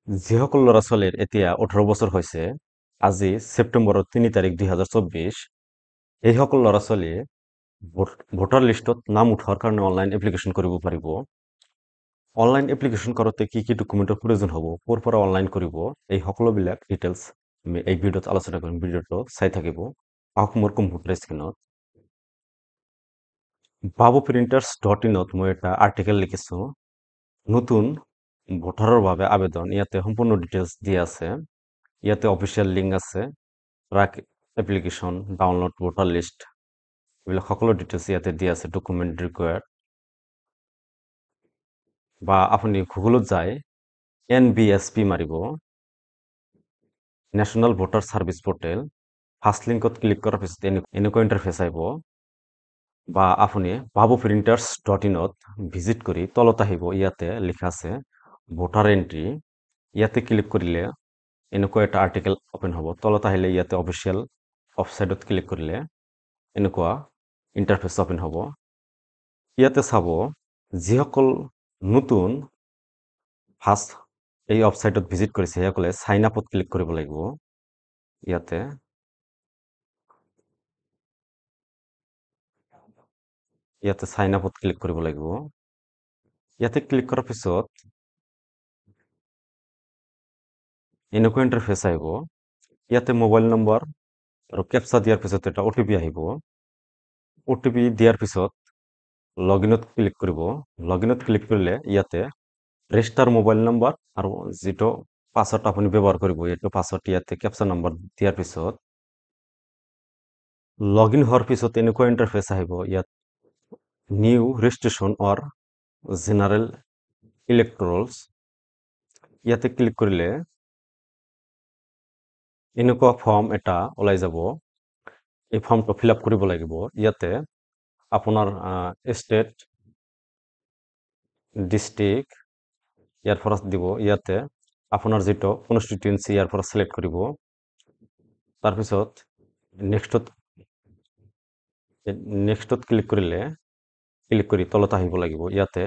যিসকল ল'ৰা ছোৱালীৰ এতিয়া 18 বছৰ হৈছে, আজি ছেপ্টেম্বৰৰ 3 তাৰিখ 2024, এইসকল ল'ৰা ছোৱালীয়ে ভোটাৰ লিষ্টত নাম উঠোৱাৰ কাৰণে অনলাইন এপ্লিকেশ্যন কৰিব পাৰিব। অনলাইন এপ্লিকেশ্যন কৰোঁতে কি কি ডকুমেণ্টৰ প্ৰয়োজন হ'ব, ক'ৰ পৰা অনলাইন কৰিব, এই সকলোবিলাক ডিটেইলছ আমি এই ভিডিঅ'ত আলোচনা কৰিম। ভিডিঅ'টো চাই থাকিব। আহক মোৰ কম্পিউটাৰ স্ক্ৰীনত। babuprinters.in-ত মই এটা আৰ্টিকেল লিখিছোঁ। নতুন ভোটাৰৰ বাবে আবেদন, ইয়াতে সম্পূৰ্ণ ডিটেইলছ দিয়া আছে। ইয়াতে অফিচিয়েল লিংক আছে, truck application, download voter list, এইবিলাক সকলো ডিটেইলছ ইয়াতে দিয়া আছে। ডকুমেণ্ট ৰিকুৱাৰ্ড, বা আপুনি গুগলত যায় NVSP মাৰিব, national voter service portal. First লিংকত ক্লিক কৰাৰ পিছত এনেকুৱা ইণ্টাৰফেচ আহিব। বা আপুনি babuprinters.in-ত ভিজিট কৰি তলত আহিব, ইয়াতে লিখা আছে ভোটাৰ এণ্ট্ৰি। ইয়াতে ক্লিক কৰিলে এনেকুৱা এটা আৰ্টিকেল অপেন হ'ব। তলত আহিলে ইয়াতে অফিচিয়েল ৱেবছাইটত ক্লিক কৰিলে এনেকুৱা ইণ্টাৰফেচ অপেন হ'ব। ইয়াতে চাব যিসকল নতুন ফাৰ্ষ্ট এই ৱেবছাইটত ভিজিট কৰিছে সেইসকলে চাইন আপত ক্লিক কৰিব লাগিব। ইয়াতে চাইন আপত ক্লিক কৰিব লাগিব। ইয়াতে ক্লিক কৰাৰ পিছত এনেকুৱা ইণ্টাৰফেচ আহিব। ইয়াতে মোবাইল নম্বৰ আৰু কেপচা দিয়াৰ পিছত এটা OTP আহিব। OTP দিয়াৰ পিছত লগইনত ক্লিক কৰিব। লগইনত ক্লিক কৰিলে ইয়াতে ৰেজিষ্টাৰ মোবাইল নম্বৰ আৰু যিটো পাছৱৰ্ড আপুনি ব্যৱহাৰ কৰিব, এইটো পাছৱৰ্ড ইয়াতে কেপচা নম্বৰ দিয়াৰ পিছত লগইন হোৱাৰ পিছত এনেকুৱা ইণ্টাৰফেচ আহিব। ইয়াত নিউ ৰেজিষ্ট্ৰেশ্যন অৰ জেনাৰেল ইলেক্টৰলছ, ইয়াতে ক্লিক কৰিলে এনেকুৱা ফৰ্ম এটা ওলাই যাব। এই ফৰ্মটো ফিল আপ কৰিব লাগিব। ইয়াতে আপোনাৰ ষ্টেট, ডিষ্ট্ৰিক্ট ইয়াৰ পৰা দিব। ইয়াতে আপোনাৰ যিটো কনষ্টিটুৱেঞ্চি ইয়াৰ পৰা চিলেক্ট কৰিব। তাৰপিছত নেক্সটত ক্লিক কৰি তলত আহিব লাগিব। ইয়াতে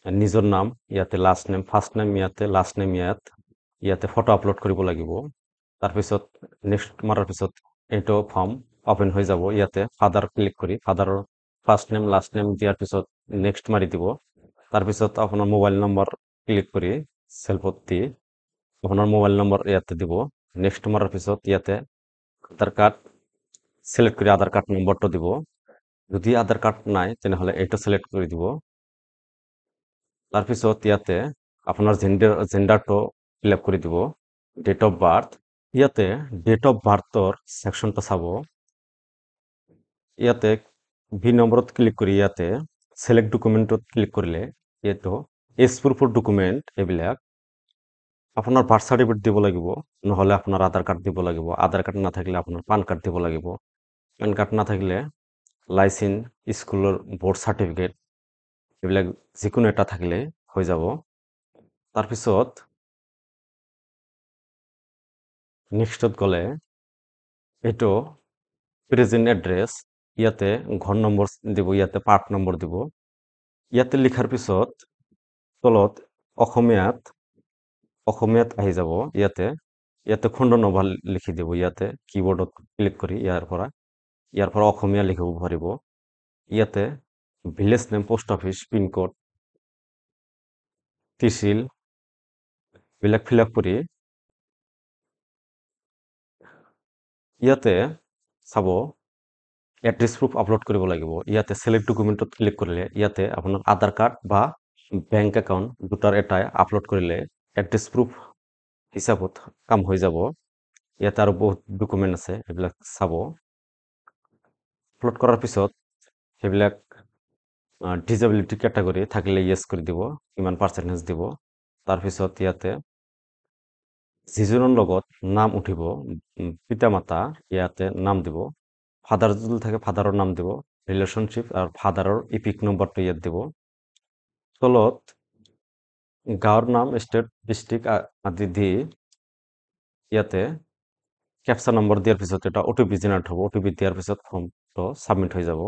নিজৰ নাম, ইয়াতে লাষ্ট নেম, ফাৰ্ষ্ট নেম ইয়াতে, লাষ্ট নেম ইয়াতে ফটো আপলোড কৰিব লাগিব। তাৰপিছত নেক্সট মাৰাৰ পিছত এইটো ফৰ্ম অপেন হৈ যাব। ইয়াতে ফাদাৰ ক্লিক কৰি ফাদাৰৰ ফাৰ্ষ্ট নেম, লাষ্ট নেম দিয়াৰ পিছত নেক্সট মাৰি দিব। তাৰপিছত আপোনাৰ মোবাইল নম্বৰ ক্লিক কৰি চেল্ফত দি আপোনাৰ মোবাইল নম্বৰ ইয়াতে দিব। নেক্সট মাৰাৰ পিছত ইয়াতে আধাৰ কাৰ্ড চিলেক্ট কৰি আধাৰ কাৰ্ড নম্বৰটো দিব। যদি আধাৰ কাৰ্ড নাই তেনেহ'লে এইটো চিলেক্ট কৰি দিব। তাৰপিছত ইয়াতে আপোনাৰ জেণ্ডাৰটো ফিল আপ কৰি দিব। ডেট অফ বাৰ্থ, ইয়াতে ডেট অফ বাৰ্থৰ ছেকশ্যনটো চাব। ইয়াতে ভি নম্বৰত ক্লিক কৰি ইয়াতে চিলেক্ট ডকুমেণ্টত ক্লিক কৰিলে এইটো এজ প্ৰুফৰ ডকুমেণ্ট, এইবিলাক আপোনাৰ বাৰ্থ চাৰ্টিফিকেট দিব লাগিব, নহ'লে আপোনাৰ আধাৰ কাৰ্ড দিব লাগিব। আধাৰ কাৰ্ড নাথাকিলে আপোনাৰ পান কাৰ্ড দিব লাগিব। পান কাৰ্ড নাথাকিলে লাইচেন্স, স্কুলৰ বৰ্ড চাৰ্টিফিকেট, এইবিলাক যিকোনো এটা থাকিলে হৈ যাব। তাৰপিছত নেক্সটত গ'লে এইটো প্ৰেজেণ্ট এড্ৰেছ, ইয়াতে ঘৰ নম্বৰ দিব, ইয়াতে পাৰ্ট নম্বৰ দিব। ইয়াতে লিখাৰ পিছত তলত অসমীয়াত আহি যাব। ইয়াতে খণ্ড নম্বৰ লিখি দিব। ইয়াতে কিবৰ্ডত ক্লিক কৰি ইয়াৰ পৰা অসমীয়া লিখিব পাৰিব। ইয়াতে village name, post office, pin code, তহচিল এইবিলাক ফিল আপ কৰি ইয়াতে চাব এড্ৰেছ প্ৰুফ আপলোড কৰিব লাগিব। ইয়াতে চিলেক্ট ডকুমেণ্টত ক্লিক কৰিলে ইয়াতে আপোনাৰ আধাৰ কাৰ্ড বা বেংক একাউণ্ট দুটাৰ এটাই আপলোড কৰিলে এড্ৰেছ প্ৰুফ হিচাপত কাম হৈ যাব। ইয়াতে আৰু বহুত ডকুমেণ্ট আছে, এইবিলাক চাব। আপলোড কৰাৰ পিছত সেইবিলাক ডিজেবিলিটি কেটেগৰী থাকিলে য়েছ কৰি দিব, কিমান পাৰ্চেণ্টেজ দিব। তাৰপিছত ইয়াতে যিজনৰ লগত নাম উঠিব, পিতা মাতা, ইয়াতে নাম দিব। ফাদাৰ যদি থাকে ফাদাৰৰ নাম দিব, ৰিলেশ্যনশ্বিপ আৰু ফাদাৰৰ ইপিক নম্বৰটো ইয়াত দিব। তলত গাঁৱৰ নাম, ষ্টেট, ডিষ্ট্ৰিক্ট আদি দি ইয়াতে কেপচা নম্বৰ দিয়াৰ পিছত এটা OTP জেনাৰেট হ'ব। OTP দিয়াৰ পিছত ফৰ্মটো ছাবমিট হৈ যাব।